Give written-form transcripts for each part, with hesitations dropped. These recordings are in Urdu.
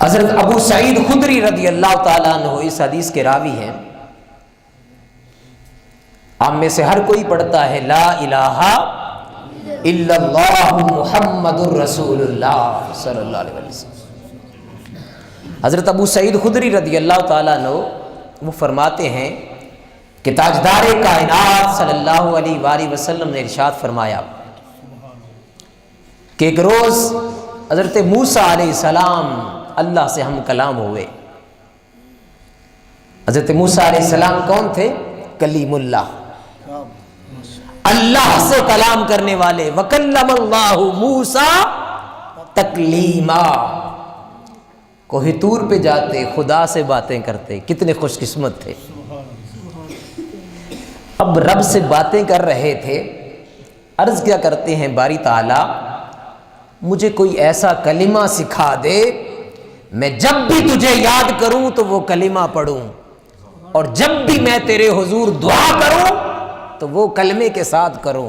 حضرت ابو سعید خدری رضی اللہ تعالیٰ عنہ اس حدیث کے راوی ہیں. آپ میں سے ہر کوئی پڑھتا ہے لا الہ الا اللہ محمد الرسول اللہ صلی اللہ علیہ وسلم. حضرت ابو سعید خدری رضی اللہ تعالیٰ عنہ وہ فرماتے ہیں کہ تاجدار کائنات صلی اللہ علیہ وآلہ وسلم نے ارشاد فرمایا کہ ایک روز حضرت موسیٰ علیہ السلام اللہ سے ہم کلام ہوئے. حضرت موسیٰ علیہ السلام کون تھے؟ کلیم اللہ، اللہ سے کلام کرنے والے. وَكَلَّمَ اللَّهُ مُوسَىٰ تَكْلِيمًا. کوہ طور پہ جاتے خدا سے باتیں کرتے. کتنے خوش قسمت تھے. اب رب سے باتیں کر رہے تھے. عرض کیا کرتے ہیں باری تعالیٰ مجھے کوئی ایسا کلمہ سکھا دے میں جب بھی تجھے یاد کروں تو وہ کلمہ پڑھوں، اور جب بھی میں تیرے حضور دعا کروں تو وہ کلمے کے ساتھ کروں.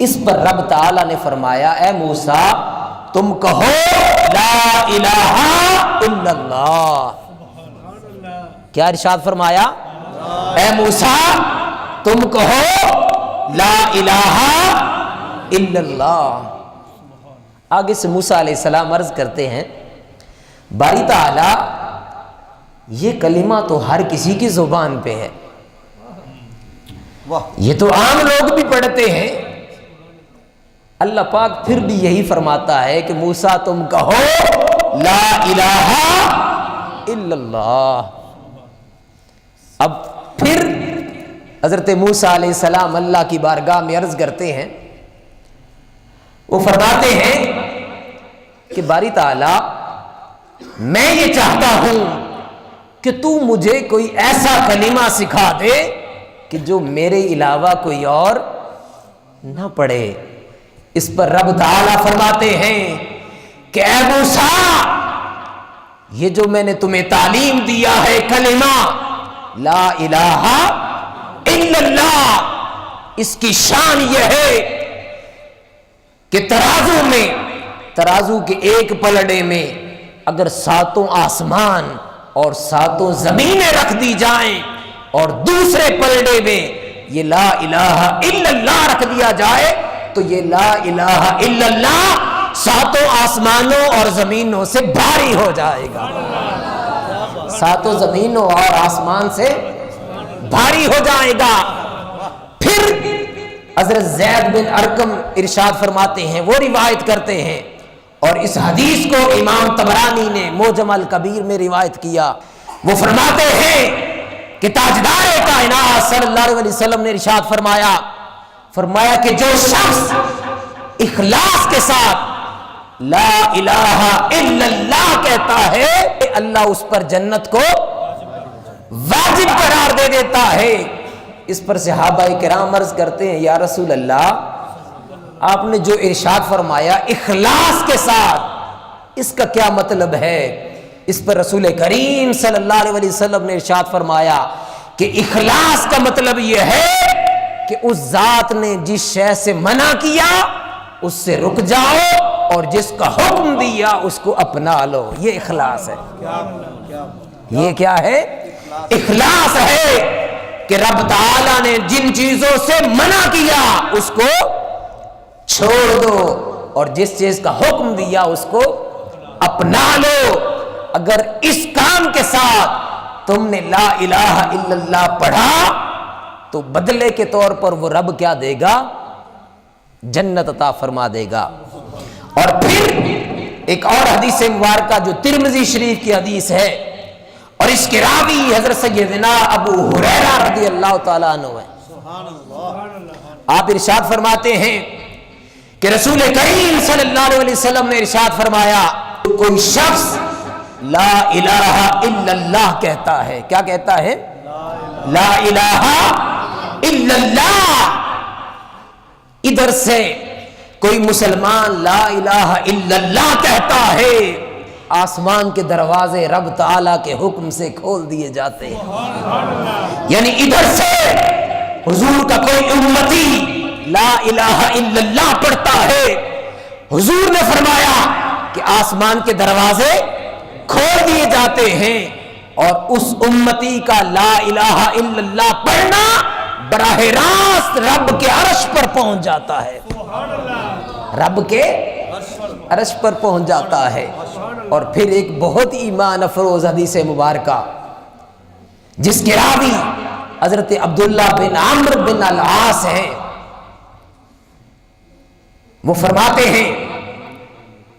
اس پر رب تعالیٰ نے فرمایا اے موسیٰ تم کہو لا الہ الا اللہ. کیا ارشاد فرمایا؟ اے موسیٰ تم کہو لا الہ الا اللہ. آگے سے موسیٰ علیہ السلام عرض کرتے ہیں باری تعالیٰ یہ کلمہ تو ہر کسی کی زبان پہ ہے، یہ تو عام لوگ بھی پڑھتے ہیں. اللہ پاک پھر بھی یہی فرماتا ہے کہ موسیٰ تم کہو لا الہ الا اللہ. اب پھر حضرت موسیٰ علیہ السلام اللہ کی بارگاہ میں عرض کرتے ہیں، وہ فرماتے ہیں کہ باری تعالیٰ میں یہ چاہتا ہوں کہ تو مجھے کوئی ایسا کلمہ سکھا دے کہ جو میرے علاوہ کوئی اور نہ پڑھے. اس پر رب تعالیٰ فرماتے ہیں کہ اے موسیٰ یہ جو میں نے تمہیں تعلیم دیا ہے کلمہ لا الہ الا اللہ، اس کی شان یہ ہے کہ ترازو کے ایک پلڑے میں اگر ساتوں آسمان اور ساتوں زمینیں رکھ دی جائیں اور دوسرے پلڑے میں یہ لا الہ الا اللہ رکھ دیا جائے تو یہ لا الہ الا اللہ ساتوں آسمانوں اور زمینوں سے بھاری ہو جائے گا. ساتوں زمینوں اور آسمان سے بھاری ہو جائے گا. پھر حضرت زید بن ارقم ارشاد فرماتے ہیں، وہ روایت کرتے ہیں اور اس حدیث کو امام طبرانی نے معجم الکبیر میں روایت کیا. وہ فرماتے ہیں کہ تاجدار کائنات صلی اللہ علیہ وسلم نے ارشاد فرمایا کہ جو شخص اخلاص کے ساتھ لا الہ الا اللہ کہتا ہے اللہ اس پر جنت کو واجب قرار دے دیتا ہے. اس پر صحابہ کرام عرض کرتے ہیں یا رسول اللہ آپ نے جو ارشاد فرمایا اخلاص کے ساتھ اس کا کیا مطلب ہے؟ اس پر رسول کریم صلی اللہ علیہ وسلم نے ارشاد فرمایا کہ اخلاص کا مطلب یہ ہے کہ اس ذات نے جس شے سے منع کیا اس سے رک جاؤ اور جس کا حکم دیا اس کو اپنا لو. یہ اخلاص ہے. یہ کیا ہے؟ اخلاص ہے کہ رب تعالیٰ نے جن چیزوں سے منع کیا اس کو چھوڑ دو اور جس چیز کا حکم دیا اس کو اپنا لو. اگر اس کام کے ساتھ تم نے لا الہ الا اللہ پڑھا تو بدلے کے طور پر وہ رب کیا دے گا؟ جنت عطا فرما دے گا. اور پھر ایک اور حدیث مبارکہ جو ترمذی شریف کی حدیث ہے اور اس کے راوی حضرت سیدنا ابو ہریرہ رضی اللہ تعالیٰ عنہ ہے. آپ ارشاد فرماتے ہیں کہ رسول کریم صلی اللہ علیہ وسلم نے ارشاد فرمایا کوئی شخص لا الہ الا اللہ کہتا ہے. کیا کہتا ہے؟ لا الہ الا اللہ. ادھر سے کوئی مسلمان لا الہ الا اللہ کہتا ہے آسمان کے دروازے رب تعالیٰ کے حکم سے کھول دیے جاتے ہیں. یعنی ادھر سے حضور کا کوئی امتی لا الہ الا اللہ پڑھتا ہے، حضور نے فرمایا کہ آسمان کے دروازے کھول دیے جاتے ہیں اور اس امتی کا لا الہ الا اللہ پڑھنا براہ راست رب کے عرش پر پہنچ جاتا ہے، رب کے عرش پر پہنچ جاتا ہے۔ اور پھر ایک بہت ایمان افروز حدیث مبارکہ جس کے راوی حضرت عبداللہ بن عمرو بن العاص ہیں، وہ فرماتے ہیں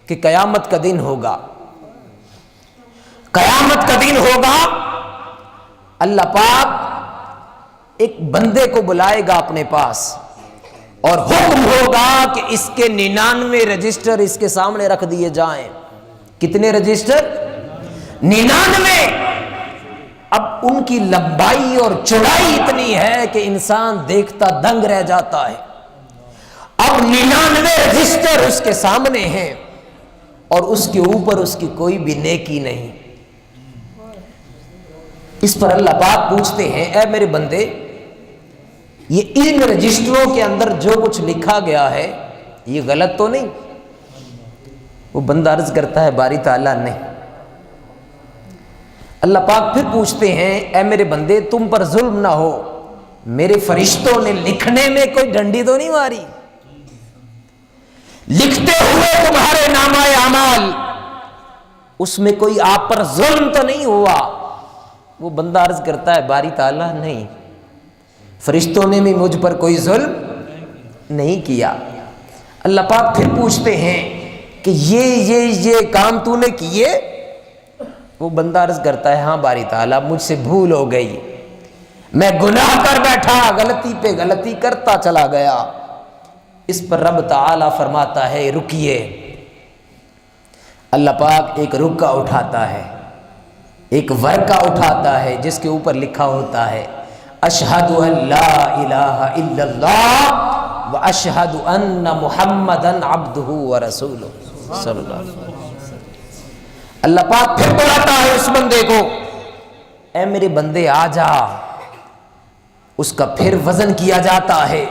کہ قیامت کا دن ہوگا، قیامت کا دن ہوگا، اللہ پاک ایک بندے کو بلائے گا اپنے پاس اور حکم ہوگا کہ اس کے 99 رجسٹر اس کے سامنے رکھ دیے جائیں۔ کتنے رجسٹر؟ 99۔ اب ان کی لمبائی اور چوڑائی اتنی ہے کہ انسان دیکھتا دنگ رہ جاتا ہے۔ اب 99 رجسٹر اس کے سامنے ہیں اور اس کے اوپر اس کی کوئی بھی نیکی نہیں۔ اس پر اللہ پاک پوچھتے ہیں اے میرے بندے، یہ ان رجسٹروں کے اندر جو کچھ لکھا گیا ہے یہ غلط تو نہیں؟ وہ بندہ عرض کرتا ہے باری تعالیٰ نہیں۔ اللہ پاک پھر پوچھتے ہیں اے میرے بندے تم پر ظلم نہ ہو، میرے فرشتوں نے لکھنے میں کوئی ڈنڈی تو نہیں ماری؟ لکھتے ہوئے تمہارے نامہ اعمال اس میں کوئی آپ پر ظلم تو نہیں ہوا؟ وہ بندہ عرض کرتا ہے باری تعالیٰ نہیں، فرشتوں نے بھی مجھ پر کوئی ظلم نہیں کیا۔ اللہ پاک پھر پوچھتے ہیں کہ یہ کام تو نے کیے؟ وہ بندہ عرض کرتا ہے ہاں باری تعالیٰ مجھ سے بھول ہو گئی، میں گناہ کر بیٹھا، غلطی پہ غلطی کرتا چلا گیا۔ اس پر رب تعالیٰ فرماتا ہے رکیے۔ اللہ پاک ایک رکا اٹھاتا ہے، ایک ورقہ اٹھاتا ہے جس کے اوپر لکھا ہوتا ہے اشہد ان لا الہ الا اللہ و اشہد ان محمدن عبدہ ورسولہ صلی اللہ علیہ وسلم۔ اللہ پاک پھر بلاتا ہے اس بندے کو اے میرے بندے آ جا۔ اس کا پھر وزن کیا جاتا ہے،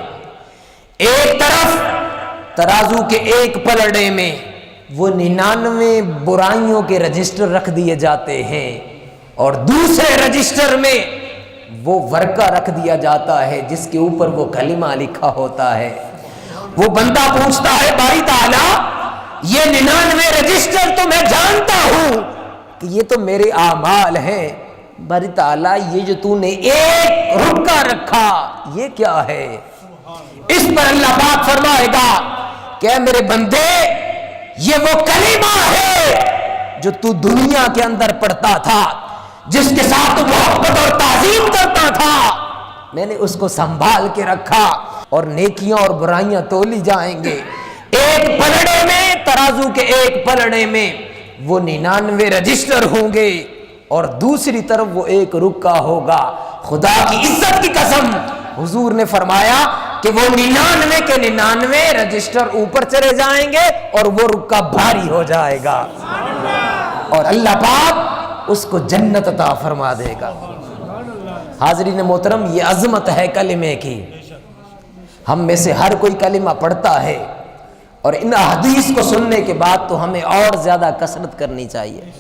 ایک طرف ترازو کے ایک پلڑے میں وہ 99 برائیوں کے رجسٹر رکھ دیے جاتے ہیں اور دوسرے رجسٹر میں وہ ورقہ رکھ دیا جاتا ہے جس کے اوپر وہ کلمہ لکھا ہوتا ہے۔ وہ بندہ پوچھتا ہے باری تعالیٰ یہ 99 رجسٹر تو میں جانتا ہوں کہ یہ تو میرے اعمال ہیں، باری تعالیٰ یہ جو تو نے ایک رکا رکھا یہ کیا ہے؟ اس پر اللہ پاک فرمائے گا کہ اے میرے بندے یہ وہ کلمہ ہے جو تو دنیا کے اندر پڑھتا تھا، جس کے ساتھ تو محبت اور تعظیم کرتا تھا، میں نے اس کو سنبھال کے رکھا اور نیکیاں اور برائیاں تولی جائیں گے۔ ایک پلڑے میں ترازو کے ایک پلڑے میں وہ 99 رجسٹر ہوں گے اور دوسری طرف وہ ایک رکا ہوگا۔ خدا کی عزت کی قسم حضور نے فرمایا کہ وہ 99 کے 99 رجسٹر اوپر چلے جائیں گے اور وہ رکا بھاری ہو جائے گا اور اللہ پاک اس کو جنت عطا فرما دے گا۔ حاضرین محترم یہ عظمت ہے کلمے کی۔ ہم میں سے ہر کوئی کلمہ پڑھتا ہے اور ان حدیث کو سننے کے بعد تو ہمیں اور زیادہ کثرت کرنی چاہیے۔